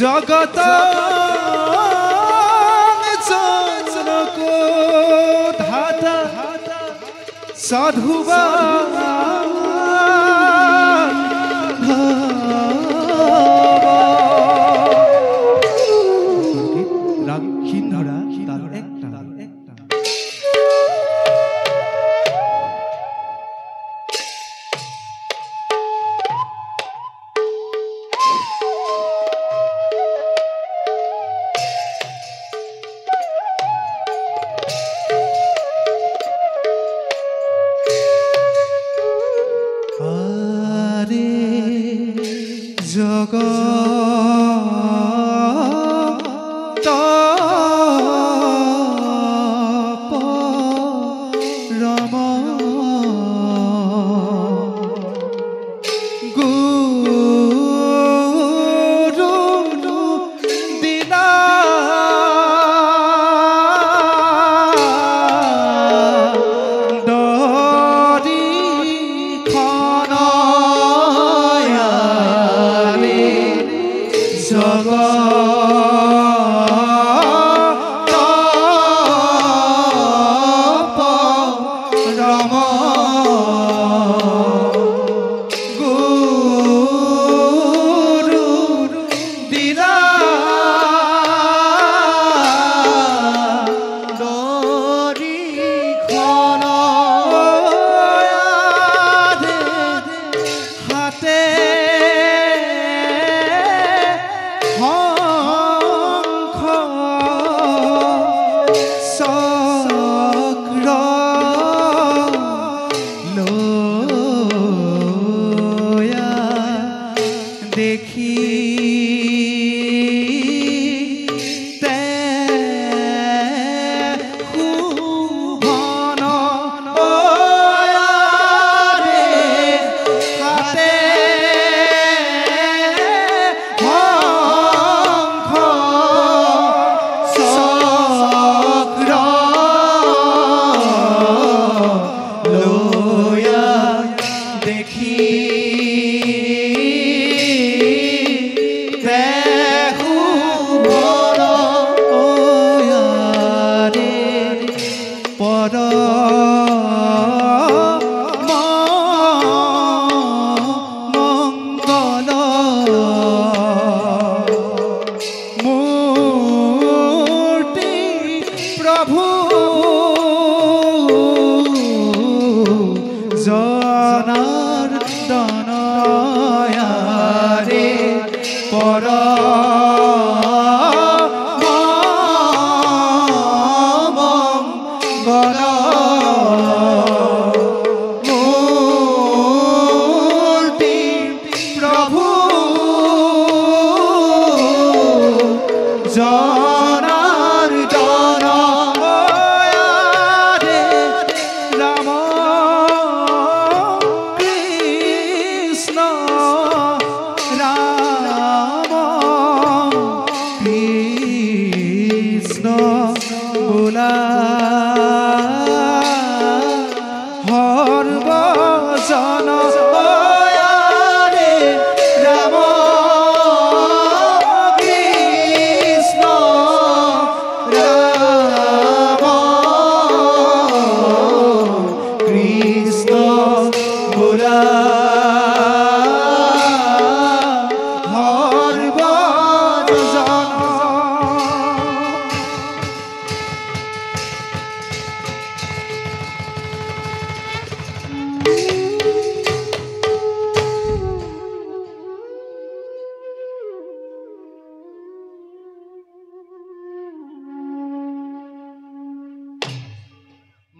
জগত জনকো ধাতা সাধুবা ৰাগহীন ধৰা তাৰ একটা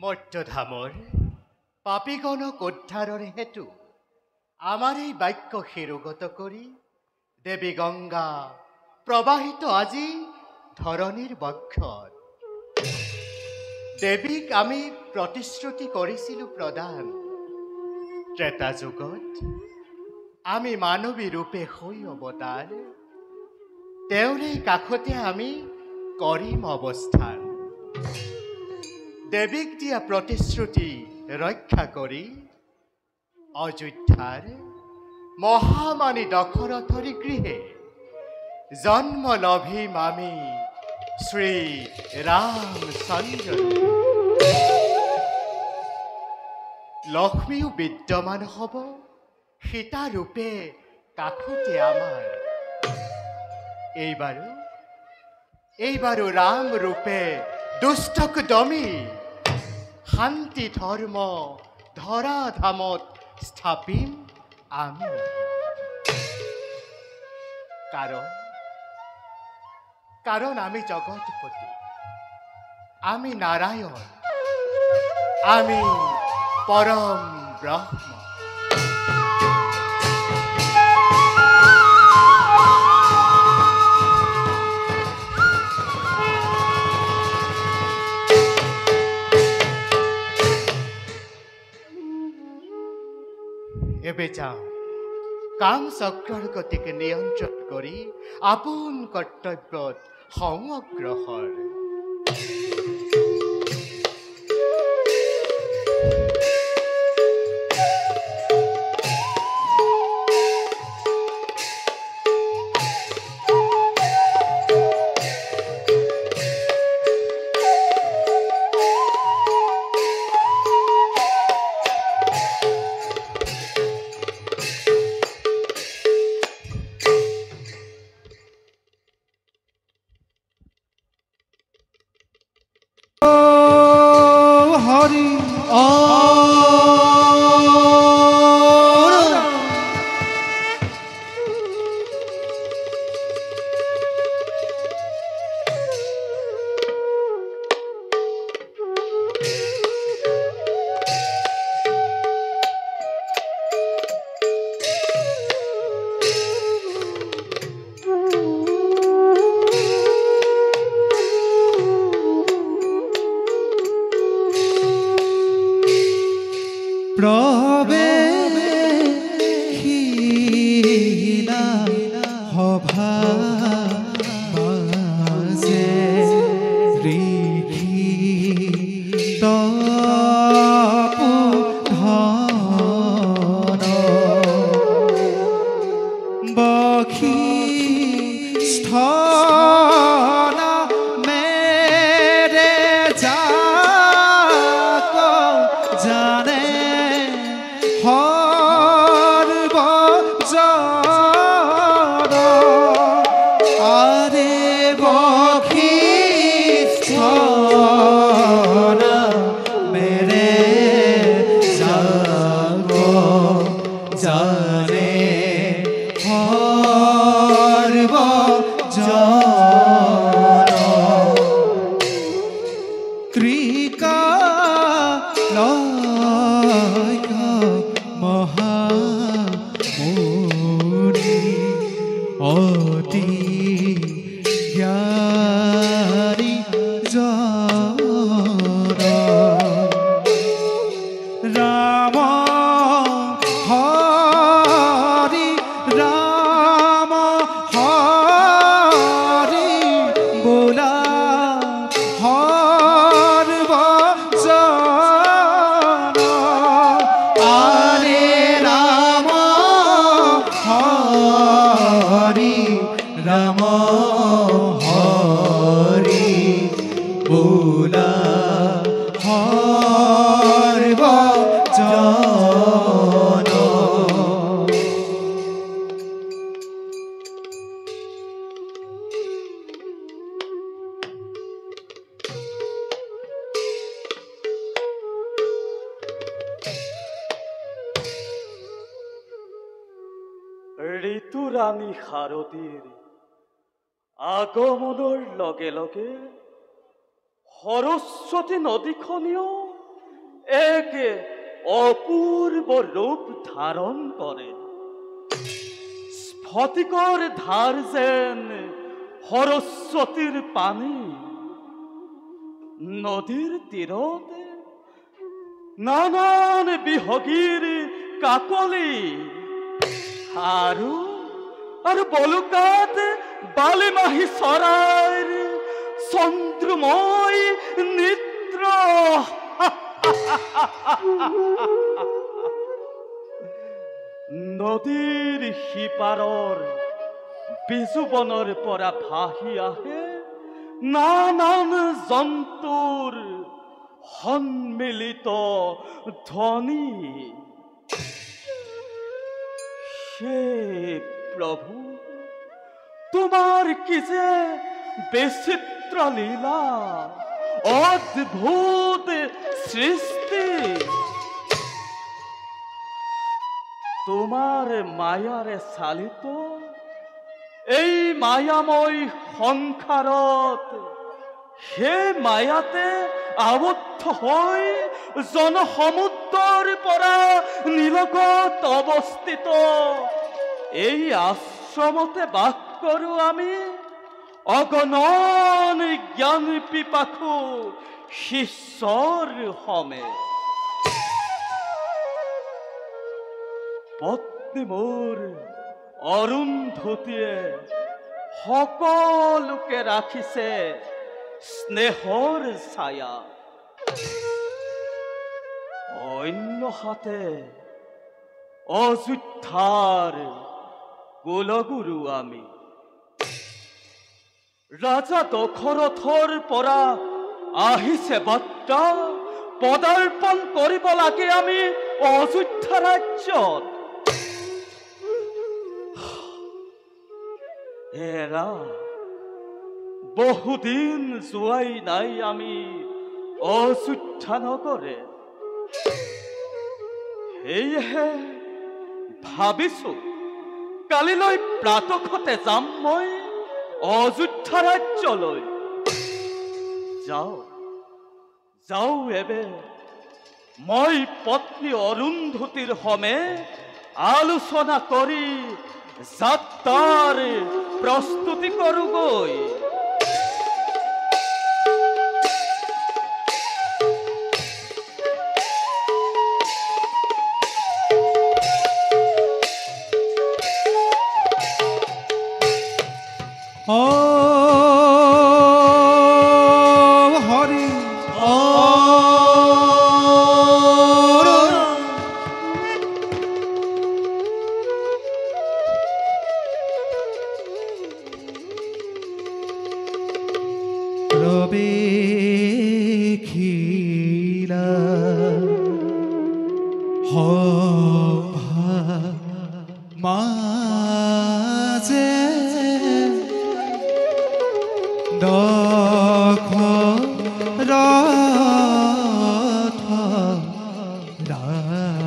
মৰ্ত্যধামৰ পাপীগণক উদ্ধাৰৰ হেতু আমাৰ এই বাক্য শিৰোগত কৰি দেৱী গংগা প্ৰবাহিত আজি ধৰণীৰ বক্ষত। দেৱীক আমি প্ৰতিশ্ৰুতি কৰিছিলোঁ প্ৰদান। ত্ৰেতা যুগত আমি মানৱী ৰূপে হৈ অৱতাৰ, তেওঁৰে কাষতে আমি কৰিম অৱস্থান। দেৱীক দিয়া প্ৰতিশ্ৰুতি ৰক্ষা কৰি অযোধ্যাৰ মহামানী দশৰথৰ গৃহে জন্ম লভিম আমি শ্ৰী ৰামচন্দ্ৰ। লক্ষ্মীও বিদ্যমান হ'ব সীতা ৰূপে কাষতে আমাৰ। এইবাৰো ৰাম ৰূপে দুষ্টক দমি শান্তি ধৰ্ম ধৰা ধামত স্থাপিম আমি। কাৰণ আমি জগতপতি, আমি নাৰায়ণ, আমি পৰম ব্ৰহ্ম। এবে যাওঁ কাম চক্ৰৰ গতিকে নিয়ন্ত্ৰণ কৰি আপোন কৰ্তব্যত সংগ্ৰহৰ। হৰি প্ৰবেশিলা সভা মাজে ঋষি তপোধন বশিষ্ঠ মেৰে যাক জানে ঋতুৰাণী শাৰদীৰ আগমনৰ লগে লগে সৰস্বতী নদীখনেও এক অপূৰ্ব ৰূপ ধাৰণ কৰে। স্ফটিকৰ ধাৰ যেন সৰস্বতীৰ পানী, নদীৰ তীৰতে নানান বিহগীৰ কাকলি আৰু বলুকাত বালিমাহী চৰাইৰ চন্দ্ৰময় নৃত্য। নদীৰ সিপাৰৰ বিজুবনৰ পৰা ভাহি আহে নানান জন্তুৰ সন্মিলিত ধ্বনি। হে প্ৰভু, তোমাৰ কি যে বিচিত্ৰ লীলা, অদ্ভুত সৃষ্টি। তোমাৰ মায়াৰে চালিত এই মায়াময় সংসাৰত, সেই মায়াতে আবদ্ধ হৈ জনসমুদ্ৰৰ পৰা নীলগত অৱস্থিত এই আশ্ৰমতে বাস কৰোঁ আমি, অগণন জ্ঞান পিপাসু শিষ্যৰ সমেত। পত্নী মোৰ অৰুন্ধতীয়ে সকলোকে ৰাখিছে স্নেহৰ ছায়া। অন্য হাতে অযোধ্যাৰ কুলগুৰু আমি। ৰাজা দশৰথৰ পৰা আহিছে বাৰ্তা, পদাৰ্পণ কৰিব লাগে আমি অযোধ্যা ৰাজ্যত। এৰা বহুদিন যোৱাই নাই আমি অযোধ্যা নগৰে। সেয়েহে ভাবিছো কালিলৈ প্ৰাতঃতে যাম মই অযোধ্যা ৰাজ্যলৈ। যাওঁ এবে মই পত্নী অৰুন্ধতীৰ সমে আলোচনা কৰি যাত্ৰাৰ প্ৰস্তুতি কৰোগৈ। হরি প্রবেখিলা মাঝে দশরথ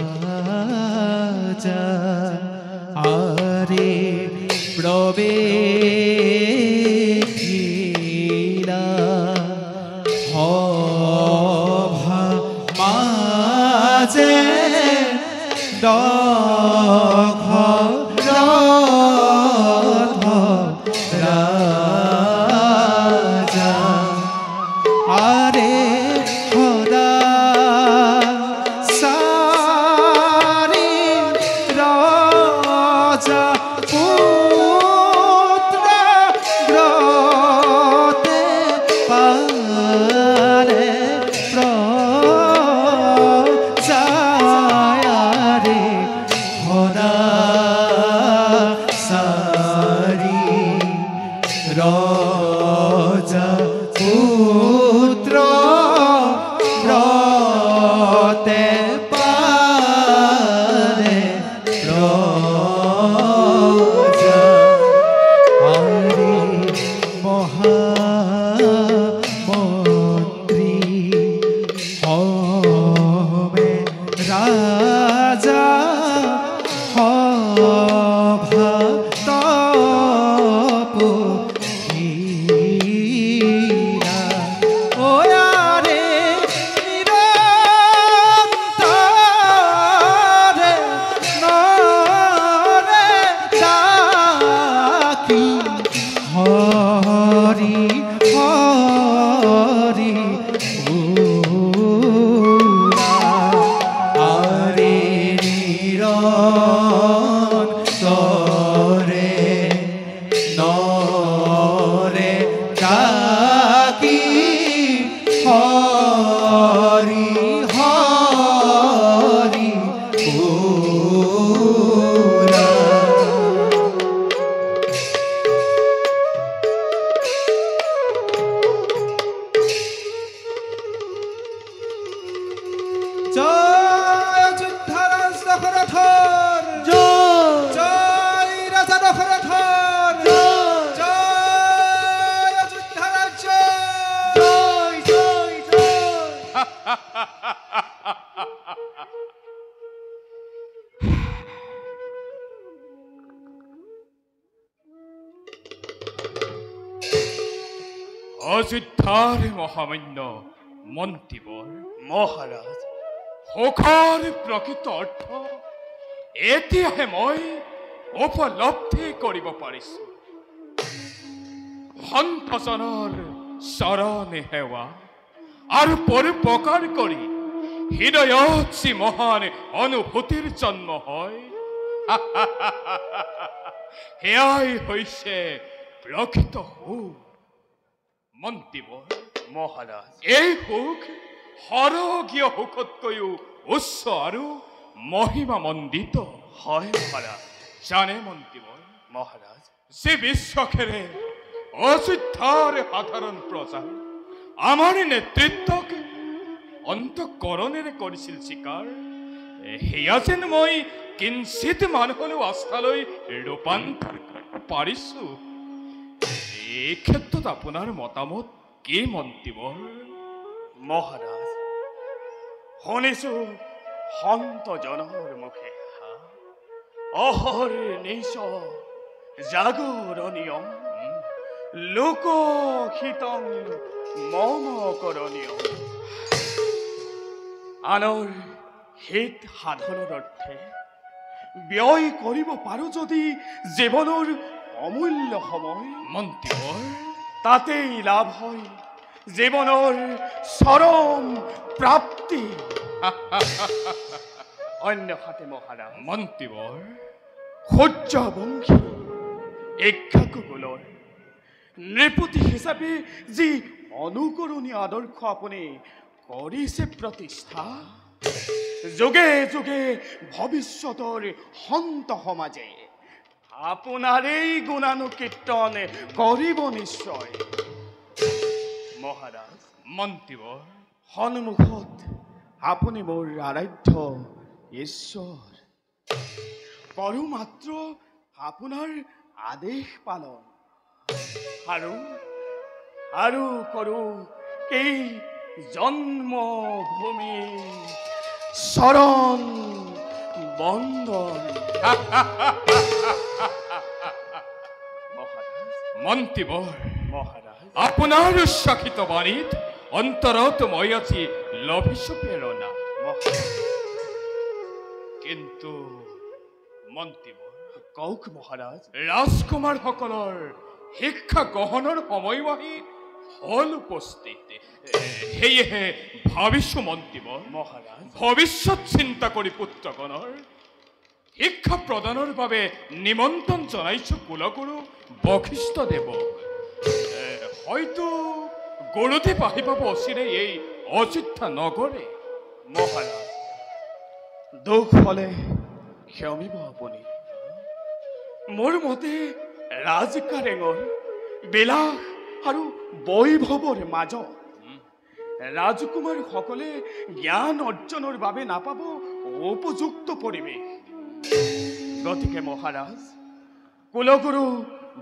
রাজা আরে প্রবেখিলা সভা মাঝে দশরথ রাজা আরে খোদা সারি রাজা পুত্র ব্রতে পারে প্রজায়ারে খোদা সারি রাজা পুত্র ব্রতে পারে প্রজা আরে মহামন্ত্রী হবে রাজা সভা তপ হরি হরি আরে নিরন্তরে নরে ডাকি হরি হরি অযোধ্যাৰ মহামান্য মন্ত্ৰীবৰ মহাৰাজ সুখৰ প্ৰকৃত অৰ্থ এতিয়াহে মই উপলব্ধি কৰিব পাৰিছো। সন্তজনৰ চৰণ সেৱা আৰু পৰোপকাৰ কৰি হৃদয়ত যি মহান অনুভূতিৰ জন্ম হয় সেয়াই হৈছে প্ৰকৃত সুখ। মন্ত্ৰীবৰ মহাৰাজ এই সুখ সৰগীয় সুখতকৈও উচ্চ আৰু মহিমা মণ্ডিত হয় মহাৰাজ। জানে মন্ত্ৰীবৰ মহাৰাজ যে বিশ্বাসেৰে অযোধ্যাৰ সাধাৰণ প্ৰজা আমাৰ নেতৃত্বক অন্তঃকৰণেৰে কৰিছিল স্বীকাৰ, সেয়া যেন মই কিঞ্চিত মান হ'লেও আস্থালৈ ৰূপান্তৰ কৰিব পাৰিছো। এই ক্ষেত্ৰত আপোনাৰ মতামত কি মন্ত্ৰীবৰ? মহাৰাজ শুনিছো সন্তজনৰ মুখে অহৰ নিশ জাগৰণীয় লোকহিতং মম কৰণীয়। আনৰ হিত সাধনৰ অৰ্থে ব্যয় কৰিব পাৰো যদি জীৱনৰ অমূল্য সময় মন্ত্ৰীবৰ তাতেই লাভ হয় জীৱনৰ চৰম প্ৰাপ্তি। অন্যহাতে মহাৰাজ মন্ত্ৰীবৰ সূৰ্যবংশী ইক্ষাকুকুলৰ নৃপতি হিচাপে যি অনুকৰণীয় আদৰ্শ আপুনি কৰিছে প্ৰতিষ্ঠা, যুগে যুগে ভৱিষ্যতৰ সন্ত সমাজে আপোনাৰেই গুণানুকীৰ্তন কৰিব নিশ্চয়। মহাৰাজ মন্ত্ৰীবৰ সন্মুখত আপুনি মোৰ আৰাধ্য ঈশ্বৰ, কৰো মাত্ৰ আপোনাৰ আদেশ পালন আৰু কৰো এই জন্মভূমি চৰণ বন্দন। মন্ত্ৰীবৰ মহাৰাজ আপোনাৰ উচ্চাসিত বাণীত অন্তৰত মই আজি লভিছো প্ৰেৰণা। কিন্তু মন্ত্ৰীবৰ কওক মহাৰাজ। ৰাজকুমাৰসকলৰ শিক্ষা গ্ৰহণৰ সময় আহি হল উপস্থিত, সেয়েহে ভাবিছো মন্ত্ৰীবৰ মহাৰাজ ভৱিষ্যত চিন্তা কৰি পুত্ৰগণৰ শিক্ষা প্ৰদানৰ বাবে নিমন্ত্ৰণ জনাইছো কুলগুৰু বশিষ্ঠ দেৱক। হয়তো গুৰুদেৱ আহি পাব অচিৰে এই অযোধ্যা নগৰে। মহাৰাজ দুখ হলে ক্ষমিব আপুনি। মোৰ মতে ৰাজকাৰেঙৰ বিলাস আৰু বৈভৱৰ মাজত ৰাজকুমাৰসকলে জ্ঞান অৰ্জনৰ বাবে নাপাব উপযুক্ত পৰিৱেশ। গতিকে মহাৰাজ কুলগুৰু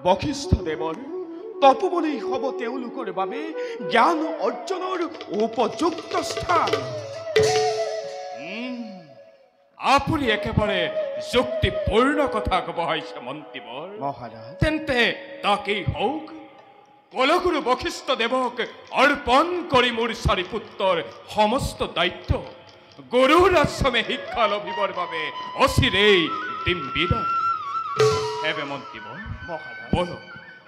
বশিষ্ঠ দেৱৰ তপোবনে হ'ব তেওঁলোকৰ বাবে জ্ঞান অৰ্জনৰ উপযুক্ত স্থান। আপুনি একেবাৰে যুক্তিপূৰ্ণ কথা আগবঢ়াইছে মন্ত্ৰীবৰ। মহাৰাজ তেন্তে তাকেই হওক, কুলগুৰু বশিষ্ঠ দেৱক অৰ্পণ কৰি মোৰ চাৰি পুত্ৰৰ সমস্ত দায়িত্ব গুৰুৰ আশ্ৰমে শিক্ষা লভিবৰ বাবে অচিৰেই দিম বিদায়। হেবে মন্ত্ৰীবৰ মহাৰাজ বলক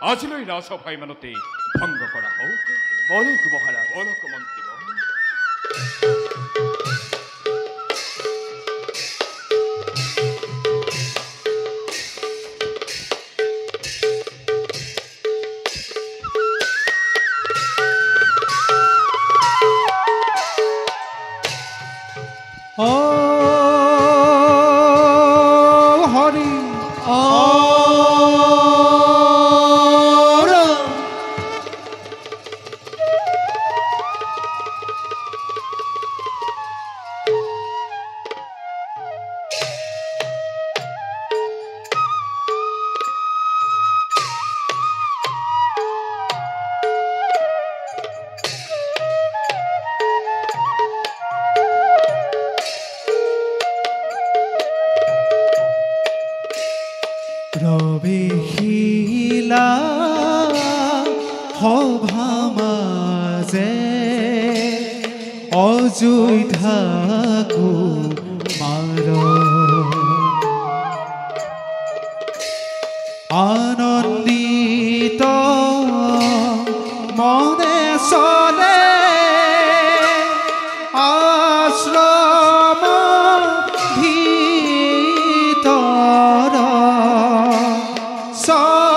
আজিলৈ ৰাজসভা ইমানতেই ভংগ কৰা হওক। বলক মহাৰাজ। বলক মন্ত্ৰীবৰ। ও হৰি ও ৰাম। প্ৰবেশিলা সভা অযোধ্যা কুমাৰ আনন্দিত মনে চলে আশ্ৰম ভিতৰ চলে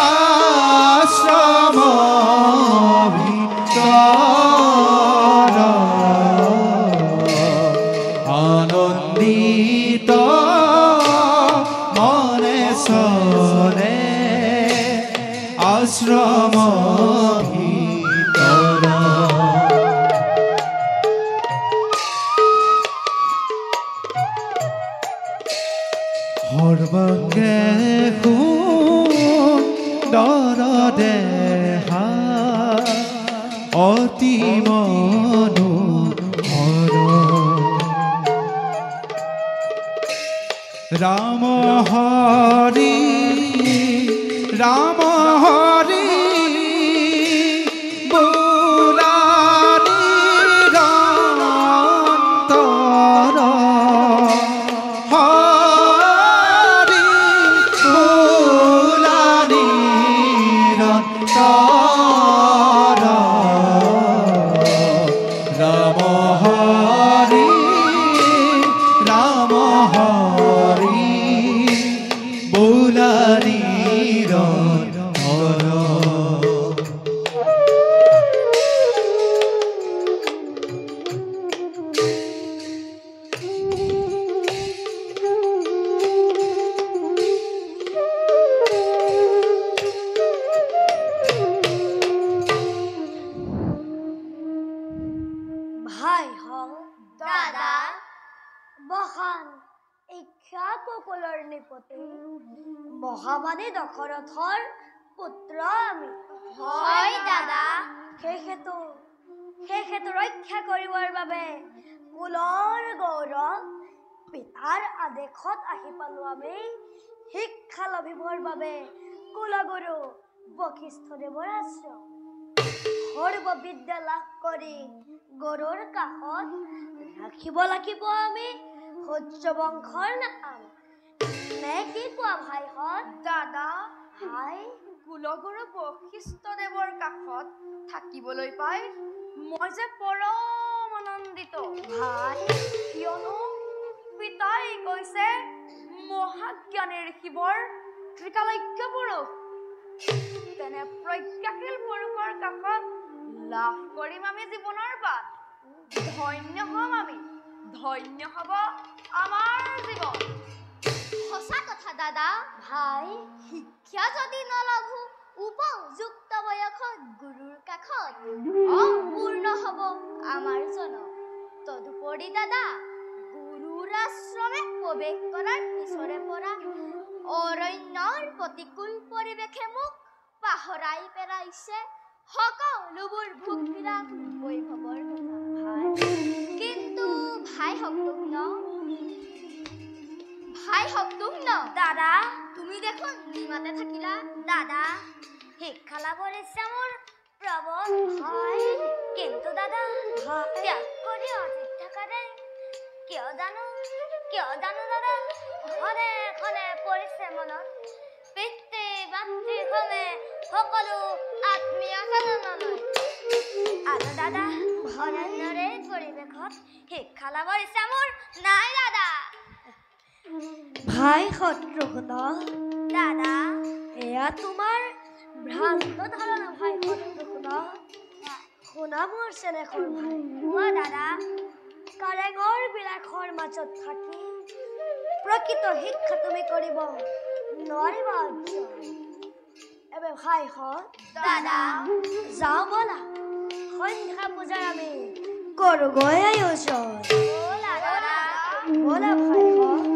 আশ্ৰম ভিতৰ আনন্দিত মনে চলে আশ্ৰম ভিতৰ সৰ্বকে সুন্দৰ দেহা অতি মনোহৰ ৰাম হৰি ৰাম হৰি বোলা নিৰন্তৰ হৰি বোলা নিৰন্তৰ ৰাম হৰি ৰাম হৰি বোলা নিৰন্তৰ ভাই হল দাদা বহান ইক্ষাকুকুলৰ নিপতি মহাবাদী দশৰথৰ পুত্ৰ আমি হয় দাদা সেই হেতু ৰক্ষা কৰিবৰ বাবে কুলৰ গৌৰৱ পিতাৰ আদেশত আহি পালো আমি শিক্ষা লভিবৰ বাবে কুলগুৰু বশিষ্ঠদেৱৰ আশ্ৰম সৰ্ববিদ্যা লাভ কৰি গৰুৰ কাষত ৰাখিব লাগিব আমি সূৰ্য বংশৰ নাম নে কি কোৱা ভাইহঁত দাদা ভাই কুলগুৰু বশিষ্ঠদেৱৰ কাষত থাকিবলৈ পাই মই যে পৰম আনন্দিত ভাই কিয়নো পিতাই কৈছে মহাজ্ঞানীৰ শিৱৰ ত্ৰিকালজ্ঞ পুৰুষ তেনে প্ৰজ্ঞাশীল পুৰুষৰ কাষত লাভ কৰিম আমি জীৱনৰ বাট ধন্য হম আমি ধন্য হব আমাৰ জীৱন সঁচা কথা দাদা ভাই শিক্ষা যদি নলভো উপযুক্ত বয়সত গুৰুৰ কাষত অপূৰ্ণ হব আমাৰ জনম তদুপৰি দাদা গুৰুৰ আশ্ৰমে প্ৰৱেশ কৰাৰ পিছৰে পৰা অৰণ্যৰ প্ৰতিকূল পৰিৱেশে মোক পাহৰাই পেলাইছে সকলোবোৰ ভোগ-বিৰাগ বৈভৱৰ কথা ভাই কিন্তু ভাই হকতুম ন দাদা তুমি দেখোন নিমাতে থাকিলা দাদা শিক্ষা লাভৰ ইচ্ছা মোৰ প্ৰবল হয় কিন্তু দাদা ত্যাগ কৰি অযোধ্যা কৰে কিয় জানো দাদা খনে খনে পৰিছে মনত পিতৃ মাতৃ সমে সকলো আত্মীয় স্বজনলৈ আৰু দাদা অৰণ্যৰে পৰিৱেশত শিক্ষা লাভৰ ইচ্ছা মোৰ নাই দাদা ভাই শত্ৰুঘ্ন দাদা এয়া তোমাৰ ভ্ৰান্ত ধাৰণা ভাই শত্ৰুঘ্ন শুনা মোৰ চেনেহৰ ভাই কোৱা দাদা কাৰেঙৰ বিলাসৰ মাজত থাকি প্ৰকৃত শিক্ষা তুমি কৰিব নোৱাৰিবা এবে ভাইহঁত দাদা যাওঁ ব'লা সন্ধ্যা পূজাৰ আমি কৰোগৈ আয়োজন ব'লা ভাইহঁত